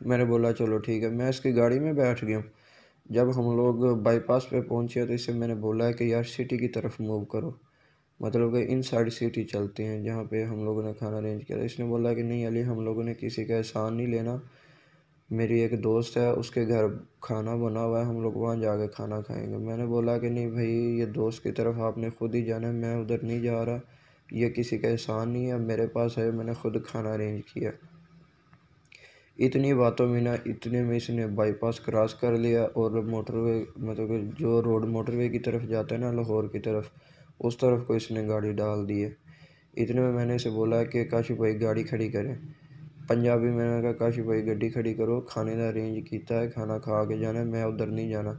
میں نے بولا چلو ٹھیک ہے، میں اس کی گاڑی میں بیٹھ گیا ہوں۔ جب ہم لوگ بائی پاس پہ پہنچے تو اس سے میں نے بولا ہے کہ یار سٹی کی طرف موو کرو، مطلب کہ ان سائڈ سٹی چلتے ہیں جہاں پہ ہم لوگوں نے کھانا ارینج کیا تھا۔ اس نے بولا کہ نہیں علی، ہم لوگوں نے کسی کا احسان نہیں لینا، میری ایک دوست ہے اس کے گھر کھانا بنا ہوا ہے، ہم لوگ وہاں جا کے کھانا کھائیں گے۔ میں نے بولا کہ نہیں بھائی، یہ دوست کی طرف آپ نے خود ہی جانا ہے، میں ادھر نہیں جا رہا، یہ کسی کا احسان نہیں ہے، میرے پاس ہے، میں نے خود کھانا ارینج کیا۔ اتنی باتوں میں اتنے میں اس نے بائی پاس کراس کر لیا اور موٹر وے، مطلب کہ جو روڈ موٹر وے کی طرف جاتا ہے نا لاہور کی طرف، اس طرف کو اس نے گاڑی ڈال دی ہے۔ اتنے میں نے اسے بولا کہ کاشف بھائی گاڑی کھڑی کریں، پنجابی میں نے کہا کاشف بھائی گاڑی کھڑی کرو، کھانے کا ارینج کیتا ہے، کھانا کھا کے جانا ہے، میں ادھر نہیں جانا۔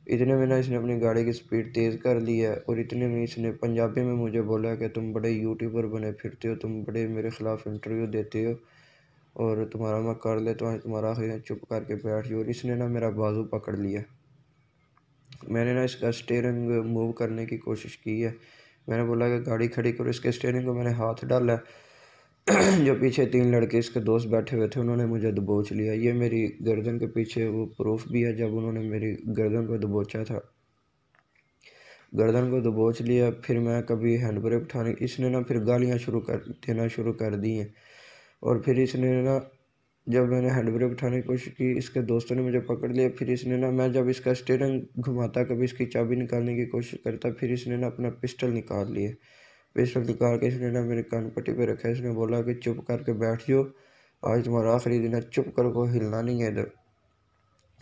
اتنے میں اس نے اپنی گاڑی کی سپیڈ تیز کر لی ہے، اور اتنے میں اس نے پنجابی میں مجھے بولا کہ تم بڑے یوٹیوبر بنے پھرتے ہو، تم بڑے میرے خلاف انٹرویو دیتے ہو، اور تمہارا میں کر لیتا ہوں، تمہارا آخری چپ کر کے بیٹھ جاؤ۔ اور اس نے میرا بازو پکڑ لیا۔ میں نے اس کا اسٹیئرنگ موو کرنے کی کوشش کی ہے، میں نے بولا کہ گاڑی کھڑی کرو، اس کے اسٹیئرنگ کو میں نے ہاتھ ڈالا ہے۔ جو پیچھے 3 لڑکے اس کے دوست بیٹھے ہوئے تھے انہوں نے مجھے دبوچ لیا۔ یہ میری گردن کے پیچھے وہ پروف بھی ہے، جب انہوں نے میری گردن کو دبوچا تھا، گردن کو دبوچ لیا۔ پھر میں کبھی ہینڈ بریک اٹھانے، اس نے پھر گالیاں دینا شروع کر دی ہیں۔ اور پھر اس نے جب میں نے ہینڈ بریک اٹھانے کی کوشش کی، اس کے دوستوں نے مجھے پکڑ لیا۔ پھر اس نے میں جب اس کا اسٹیئرنگ گھماتا، کبھی اس کی چابی نکالنے کی کوشش کرتا، پھر اس نے اپنا پسٹل نکال لیا۔ پسٹل نکال کے اس نے میرے کان پٹی پہ رکھا۔ اس نے بولا کہ چپ کر کے بیٹھ جاؤ، آج تمہارا آخری دن ہے، چپ کر کو ہلنا نہیں ہے ادھر۔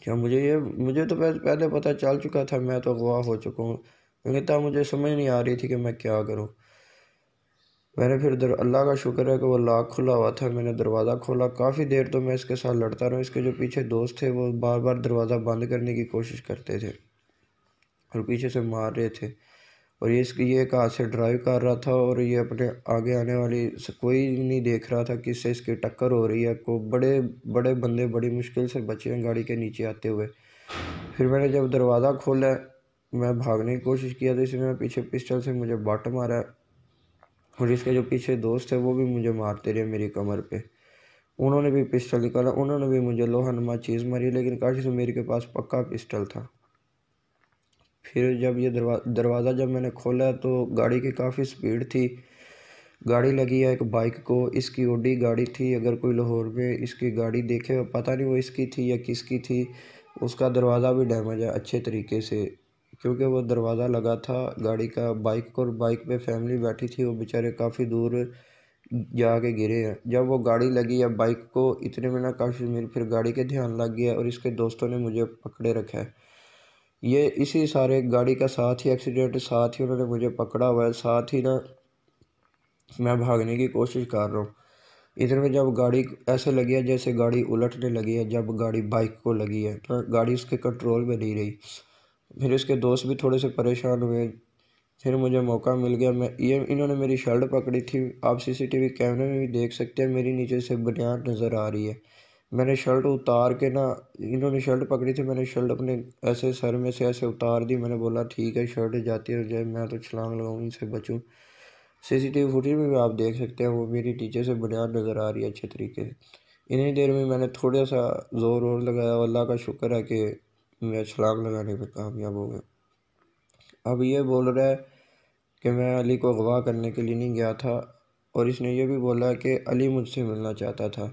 کیا مجھے تو پہلے پتہ چل چکا تھا، میں تو اغوا ہو چکا ہوں، لیکن تب مجھے سمجھ نہیں آ رہی تھی کہ میں کیا کروں۔ میں نے پھر اللہ کا شکر ہے کہ وہ لاک کھلا ہوا تھا، میں نے دروازہ کھولا۔ کافی دیر تو میں اس کے ساتھ لڑتا رہا۔ اس کے جو پیچھے دوست تھے وہ بار بار دروازہ بند کرنے کی کوشش کرتے تھے اور پیچھے سے مار رہے تھے، اور یہ ایک ہاتھ سے ڈرائیو کر رہا تھا، اور یہ اپنے آگے آنے والی کوئی نہیں دیکھ رہا تھا کس سے اس کی ٹکر ہو رہی ہے۔ بڑے بڑے بندے بڑی مشکل سے بچے ہیں گاڑی کے نیچے آتے ہوئے۔ پھر میں نے جب دروازہ کھولا، میں بھاگنے کی کوشش کیا تو اس نے پیچھے پسٹل سے مجھے بٹ مارا، اور اس کے جو پیچھے دوست تھے وہ بھی مجھے مارتے رہے میری کمر پہ۔ انہوں نے بھی پسٹل نکالا، انہوں نے بھی مجھے لوہا نما چیز ماری، لیکن کاش سے میرے کے پاس پکا پسٹل تھا۔ پھر جب یہ دروازہ جب میں نے کھولا تو گاڑی کی کافی سپیڈ تھی، گاڑی لگی ہے ایک بائک کو، اس کی اوڈی گاڑی تھی۔ اگر کوئی لاہور میں اس کی گاڑی دیکھے، پتہ نہیں وہ اس کی تھی یا کس کی تھی، اس کا دروازہ بھی ڈیمیج ہے اچھے طریقے سے، کیونکہ وہ دروازہ لگا تھا گاڑی کا بائک کو، اور بائک پہ فیملی بیٹھی تھی، وہ بیچارے کافی دور جا کے گرے ہیں۔ جب وہ گاڑی لگی ہے بائک کو، اتنے میں کافی میری پھر گاڑی کے دھیان لگ گیا، اور اس کے دوستوں نے مجھے پکڑے رکھا ہے۔ یہ اسی سارے گاڑی کا ساتھ ہی ایکسیڈنٹ، ساتھ ہی انہوں نے مجھے پکڑا ہوا ہے، ساتھ ہی میں بھاگنے کی کوشش کر رہا ہوں۔ ادھر میں جب گاڑی ایسے لگی ہے جیسے گاڑی الٹنے لگی ہے، جب گاڑی بائک کو لگی ہے تو گاڑی اس کے کنٹرول میں نہیں رہی۔ پھر اس کے دوست بھی تھوڑے سے پریشان ہوئے، پھر مجھے موقع مل گیا، انہوں نے میری شرٹ پکڑی تھی، آپ CCTV کیمرے میں بھی دیکھ سکتے ہیں، میری نیچے سے بنیان نظر آ رہی ہے۔ میں نے شرٹ اتار کے انہوں نے شرٹ پکڑی تھی، میں نے شرٹ اپنے ایسے سر میں سے ایسے اتار دی، میں نے بولا ٹھیک ہے شرٹ جاتی ہے جائے، میں تو چھلانگ لگاؤں ان سے بچوں۔ CCTV فوٹیج میں بھی آپ دیکھ سکتے ہیں، وہ میری نیچے سے بنیاد نظر آ رہی ہے اچھے طریقے سے۔ اتنی دیر میں نے تھوڑا سا زور لگایا، اللہ کا شکر ہے کہ میں چھلانگ لگانے میں کامیاب ہو گیا۔ اب یہ بول رہا ہے کہ میں علی کو اغوا کرنے کے لیے نہیں گیا تھا، اور اس نے یہ بھی بولا کہ علی مجھ سے ملنا چاہتا تھا۔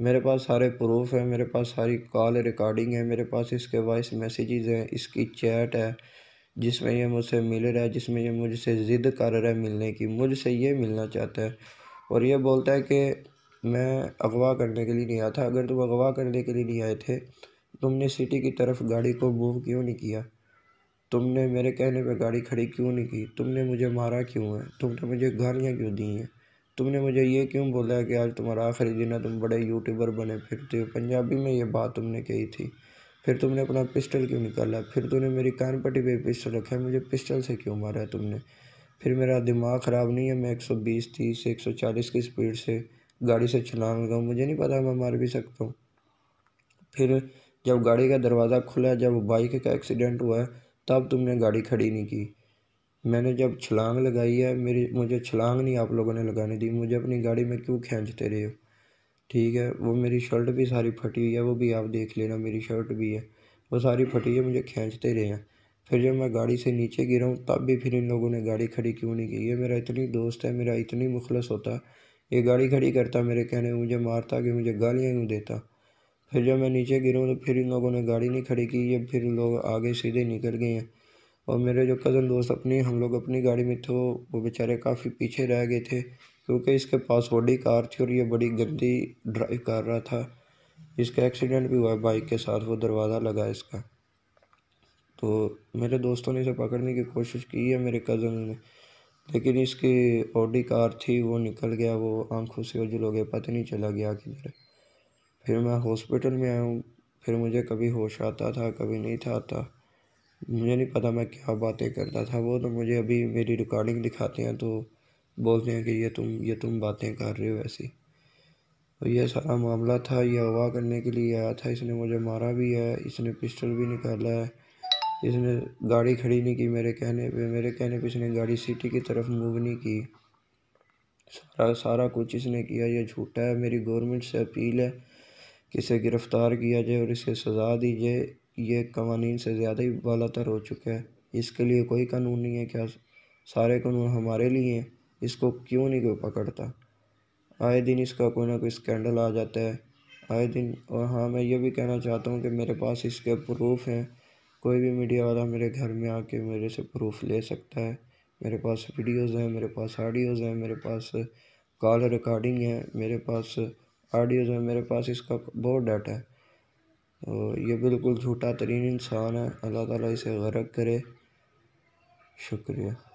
میرے پاس سارے پروف ہیں، میرے پاس ساری کال ریکارڈنگ ہے، میرے پاس اس کے وائس میسیجز ہیں، اس کی چیٹ ہے جس میں یہ مجھ سے مل رہا ہے، جس میں یہ مجھ سے ضد کر رہا ہے ملنے کی، مجھ سے یہ ملنا چاہتا ہے، اور یہ بولتا ہے کہ میں اغوا کرنے کے لیے نہیں آیا تھا۔ اگر تم اغوا کرنے کے لیے نہیں آئے تھے، تم نے سٹی کی طرف گاڑی کو موو کیوں نہیں کیا؟ تم نے میرے کہنے پہ گاڑی کھڑی کیوں نہیں کی؟ تم نے مجھے مارا کیوں ہے؟ تم نے مجھے گالیاں کیوں دی ہیں؟ تم نے مجھے یہ کیوں بولا ہے کہ آج تمہارا آخری دن ہے، تم بڑے یوٹیوبر بنے پھرتے ہو؟ پنجابی میں یہ بات تم نے کہی تھی۔ پھر تم نے اپنا پسٹل کیوں نکالا؟ پھر تم نے میری کان پٹی پہ پسٹل رکھا ہے، مجھے پسٹل سے کیوں مارا ہے تم نے؟ پھر میرا دماغ خراب نہیں ہے، میں 120 30 140 کی سپیڈ سے گاڑی سے چھلانگ لگاؤں؟ مجھے نہیں پتا میں مار بھی سکتا ہوں۔ پھر جب گاڑی کا دروازہ کھلا، جب بائک کا ایکسیڈنٹ ہوا ہے، تب تم نے گاڑی کھڑی نہیں کی۔ میں نے جب چھلانگ لگائی ہے، مجھے چھلانگ نہیں آپ لوگوں نے لگانے دی، مجھے اپنی گاڑی میں کیوں کھینچتے رہے ہو؟ ٹھیک ہے، وہ میری شرٹ بھی ساری پھٹی ہوئی ہے، وہ بھی آپ دیکھ لینا، میری شرٹ بھی ہے وہ ساری پھٹی ہے، مجھے کھینچتے رہے ہیں۔ پھر جب میں گاڑی سے نیچے گرا ہوں تب بھی پھر ان لوگوں نے گاڑی کھڑی کیوں نہیں کی؟ یہ میرا اتنی دوست ہے، میرا اتنی مخلص ہوتا، یہ گاڑی کھڑی کرتا میرے کہنے، مجھے مارتا کہ مجھے گالیاں کیوں دیتا۔ پھر جب میں نیچے گرا ہوں تو پھر ان لوگوں نے گاڑی نہیں کھڑی کی، یہ پھر لوگ آگے سیدھے نکل گئے ہیں۔ اور میرے جو کزن دوست ہم لوگ اپنی گاڑی میں تھے، وہ بیچارے کافی پیچھے رہ گئے تھے، کیونکہ اس کے پاس اوڈی کار تھی اور یہ بڑی گندی ڈرائیو کر رہا تھا۔ اس کا ایکسیڈنٹ بھی ہوا ہے بائک کے ساتھ، وہ دروازہ لگا اس کا۔ تو میرے دوستوں نے اسے پکڑنے کی کوشش کی ہے، میرے کزن نے، لیکن اس کی اوڈی کار تھی، وہ نکل گیا، وہ آنکھوں سے اوجھل ہو گیا، پتہ نہیں چلا گیا کدھر۔ پھر میں ہاسپٹل میں آیا ہوں، پھر مجھے کبھی ہوش آتا تھا، کبھی نہیں تھا آتا، مجھے نہیں پتا میں کیا باتیں کرتا تھا۔ وہ تو مجھے ابھی میری ریکارڈنگ دکھاتے ہیں تو بولتے ہیں کہ یہ تم باتیں کر رہے ہو ایسی۔ تو یہ سارا معاملہ تھا، یہ اغوا کرنے کے لیے آیا تھا، اس نے مجھے مارا بھی ہے، اس نے پسٹل بھی نکالا ہے، اس نے گاڑی کھڑی نہیں کی میرے کہنے پہ اس نے گاڑی سٹی کی طرف موو نہیں کی، سارا کچھ اس نے کیا، یہ جھوٹا ہے۔ میری گورنمنٹ سے اپیل ہے کہ اسے گرفتار کیا جائے اور اسے سزا دی جائے، یہ قوانین سے زیادہ ہی بالا تر ہو چکا ہے، اس کے لیے کوئی قانون نہیں ہے کیا؟ سارے قانون ہمارے لیے ہیں، اس کو کیوں نہیں کوئی پکڑتا؟ آئے دن اس کا کوئی نہ کوئی اسکینڈل آ جاتا ہے، آئے دن۔ اور ہاں، میں یہ بھی کہنا چاہتا ہوں کہ میرے پاس اس کے پروف ہیں، کوئی بھی میڈیا والا میرے گھر میں آ کے میرے سے پروف لے سکتا ہے، میرے پاس ویڈیوز ہیں، میرے پاس آڈیوز ہیں، میرے پاس کال ریکارڈنگ ہے، میرے پاس آڈیوز ہیں، میرے پاس اس کا بہت ڈاٹا ہے۔ تو یہ بالکل جھوٹا ترین انسان ہے، اللہ تعالیٰ اسے غرق کرے۔ شکریہ۔